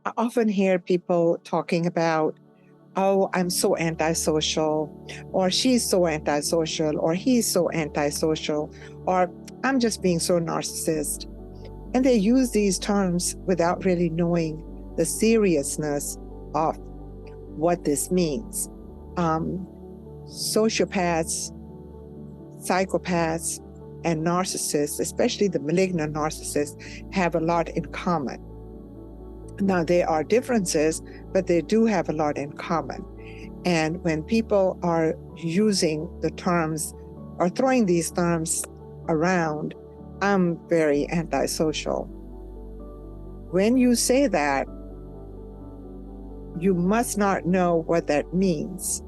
I often hear people talking about, oh, I'm so antisocial, or she's so antisocial, or he's so antisocial, or I'm just being so narcissist. And they use these terms without really knowing the seriousness of what this means. Sociopaths, psychopaths, and narcissists, especially the malignant narcissists, have a lot in common. Now, there are differences, but they do have a lot in common. And when people are using the terms or throwing these terms around, I'm very antisocial. When you say that, you must not know what that means.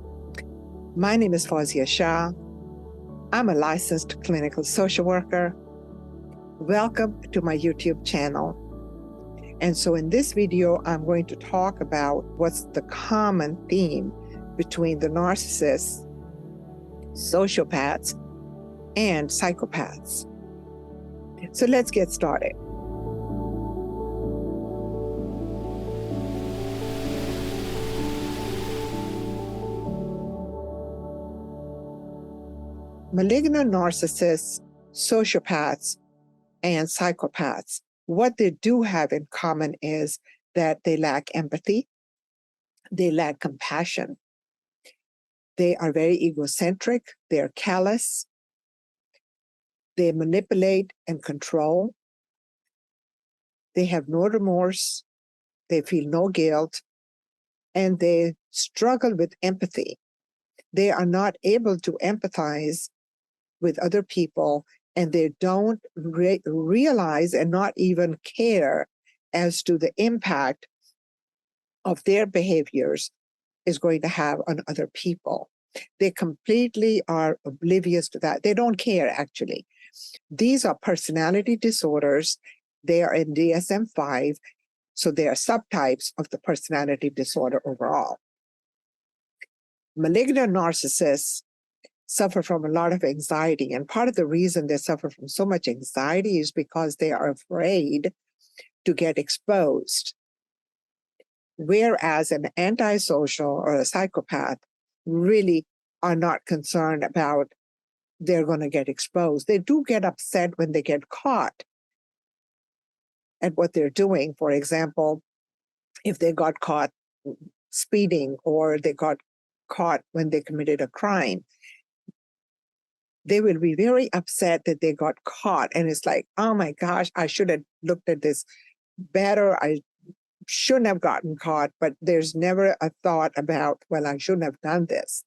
My name is Fawzia Shah. I'm a licensed clinical social worker. Welcome to my YouTube channel. And so in this video, I'm going to talk about what's the common theme between the narcissists, sociopaths, and psychopaths. So let's get started. Malignant narcissists, sociopaths, and psychopaths, what they do have in common is that they lack empathy, they lack compassion, they are very egocentric, they're callous, they manipulate and control, they have no remorse, they feel no guilt, and they struggle with empathy. They are not able to empathize with other people, and they don't realize and not even care as to the impact of their behaviors is going to have on other people. They completely are oblivious to that. They don't care, actually. These are personality disorders. They are in DSM-5, so they are subtypes of the personality disorder overall. Malignant narcissists suffer from a lot of anxiety, and part of the reason they suffer from so much anxiety is because they are afraid to get exposed. Whereas an antisocial or a psychopath really are not concerned about they're going to get exposed. They do get upset when they get caught at what they're doing. For example, if they got caught speeding or they got caught when they committed a crime, they will be very upset that they got caught. And it's like, oh my gosh, I should have looked at this better. I shouldn't have gotten caught, but there's never a thought about, well, I shouldn't have done this.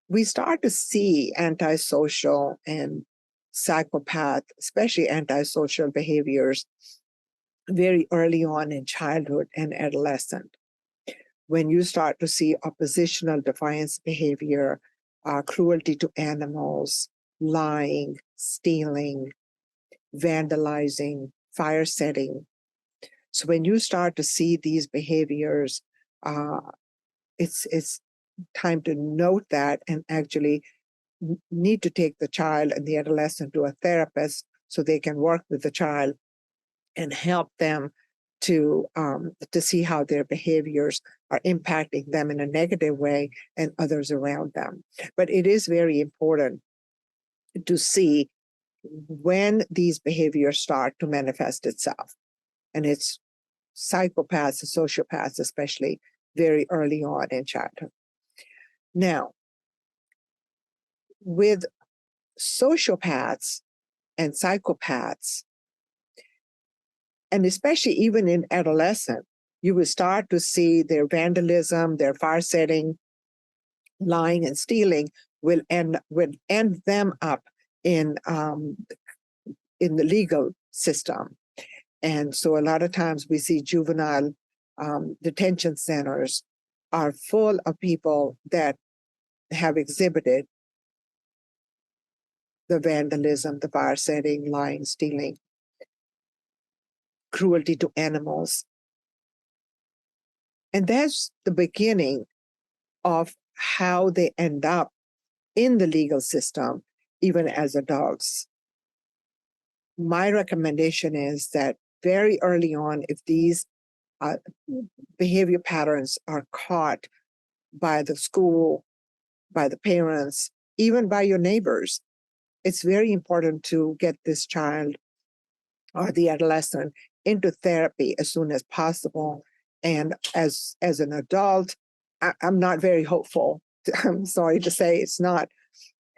We start to see antisocial and psychopath, especially antisocial behaviors, very early on in childhood and adolescent. When you start to see oppositional defiance behavior, cruelty to animals, lying, stealing, vandalizing, fire setting. So when you start to see these behaviors, it's time to note that and actually need to take the child and the adolescent to a therapist so they can work with the child and help them to see how their behaviors are impacting them in a negative way and others around them. But it is very important to see when these behaviors start to manifest itself. And it's psychopaths and sociopaths, especially very early on in childhood. Now, with sociopaths and psychopaths, and especially even in adolescence, you will start to see their vandalism, their fire setting, lying and stealing will end them up in the legal system. And so a lot of times we see juvenile detention centers are full of people that have exhibited the vandalism, the fire setting, lying, stealing, cruelty to animals. And that's the beginning of how they end up in the legal system, even as adults. My recommendation is that very early on, if these Uh, behavior patterns are caught by the school, by the parents, even by your neighbors. It's very important to get this child or the adolescent into therapy as soon as possible. And as an adult, I'm not very hopeful. I'm sorry to say it's not.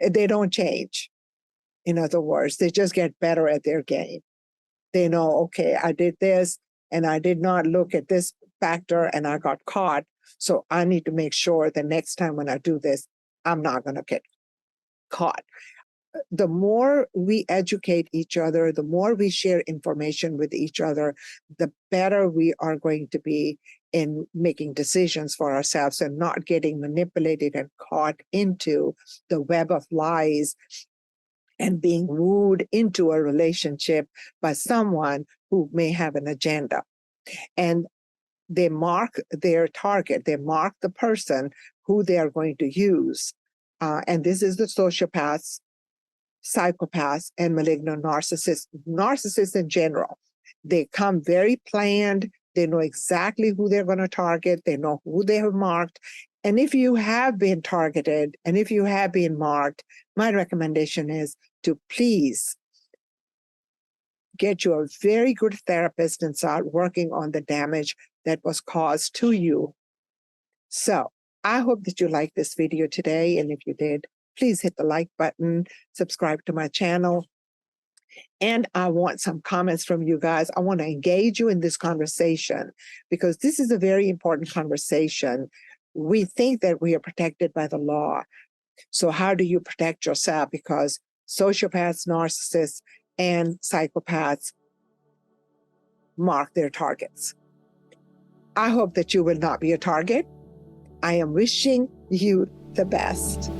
They don't change. In other words, they just get better at their game. They know, okay, I did this and I did not look at this factor and I got caught. So I need to make sure the next time when I do this, I'm not going to get caught. The more we educate each other, the more we share information with each other, the better we are going to be in making decisions for ourselves and not getting manipulated and caught into the web of lies and being wooed into a relationship by someone who may have an agenda. And they mark their target, they mark the person who they are going to use. And this is the sociopaths, psychopaths, and malignant narcissists. Narcissists in general, they come very planned. They know exactly who they're going to target. They know who they have marked. And if you have been targeted and if you have been marked, my recommendation is to please get you a very good therapist and start working on the damage that was caused to you. So I hope that you liked this video today. And if you did, please hit the like button, subscribe to my channel. And I want some comments from you guys. I want to engage you in this conversation because this is a very important conversation. We think that we are protected by the law. So how do you protect yourself? Because sociopaths, narcissists, and psychopaths mark their targets. I hope that you will not be a target. I am wishing you the best.